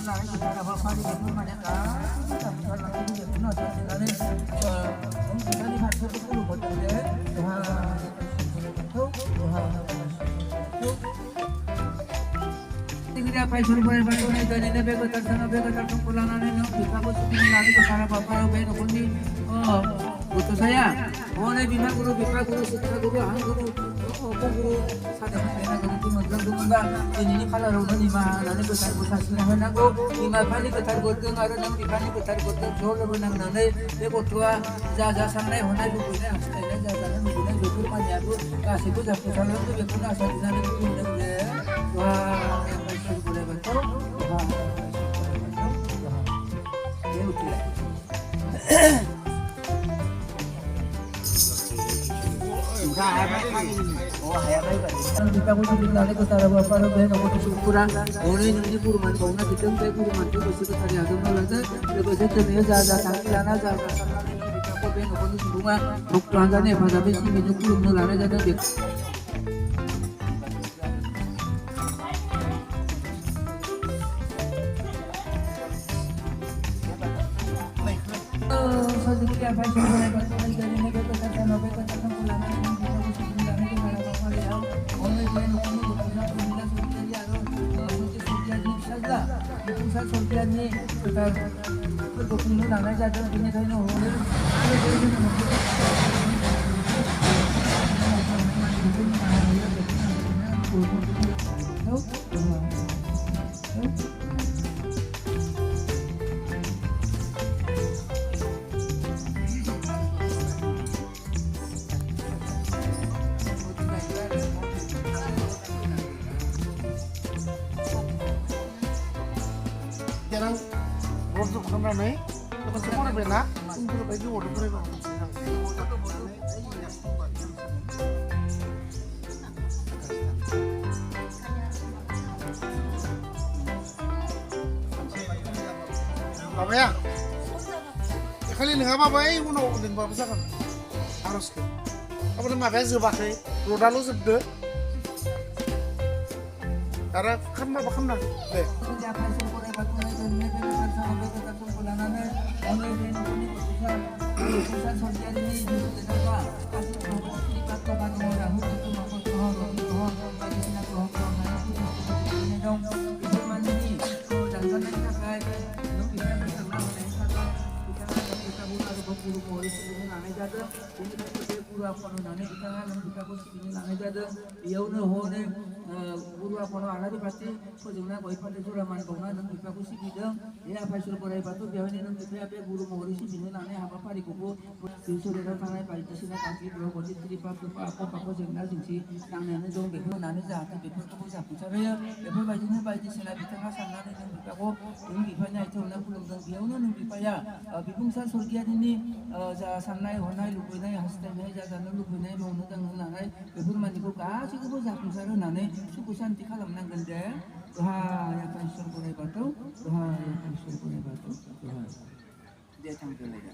लानाय गोथार हाबाफारि बेफोर माने गासैबो जाफुंसार लांनायनि बेखौनो सानसेनानै बिथांनि फारसेबो खुलुमहरदों जे जोंहा Kita paisur boleh berdoa dan ini begotar sana begotar kumpulan ini kita pun sudah lari ke sana bapa begitu pun ni butuh saya boleh bima guru sutra guru hang guru guru sadar saya guru tu mungkin guru enggak ini kalau orang ni mah nanti betar betar sini mana go lima kali betar gotong ada enam kali betar gotong jauh lebih enam nanti begotua jaga sana mana lupa ini asal jaga sana lupa ini lupa mana aku kasih tu jaga sana tu betul asal di sana tu boleh wah boleh bantu dia lupa kita pun sudah lari ke sana bapa orang aku syukuran orang ini kurban kau nak kita pun kurban tu bersih tadi ada orang tu bersih tu ni jaga sanggilana jaga sanggilana ini kita pun aku ni semua bukan jadi pada besi meja kurban lari jadi dia sedikit apa sih boleh bantu lagi dari negara kita nak berkata tentang pulangan ini kita mesti pulang itu mana apa dia oleh dia nak kita pulang sudah dia mesti sudah di saja di pusat sudah ni kita berdokumen nak jadi ini kan oleh Jarang untuk kamera nih, lepas semua ada benar, untuk baju order berapa? Apa ya? Kali ni apa bayi, uno dengan apa sah kan? Harus ke? Apa nama vez pakai? Roda lu sedih. Karena kan apa kan dah? Deh. guru apa anak di pasti sejumlah koi pada surah mantonga dan kita kusi bidang ya apa suruh korai batu biar ini nanti apa guru mau isi bini nane apa apa di kuku susu dari tanah pai di sini kaki bro kodi tripa tupa apa jengal singsi nang nane dong beku nane jahat beku kuku jahat caranya beku bajunya pai di sini di tengah sana nih dan kita ko ini bipanya itu nak pulang dan biar ini bipaya bipungsa surgian ini sanai honai lupunai hastai jalan lupunai mau nudang nane beku mandiku kasih kuku jahat caranya nane suku santi kalam nang ganda Tuhan yang paisur boleh batu Tuhan yang paisur boleh batu Tuhan dia tampil lagi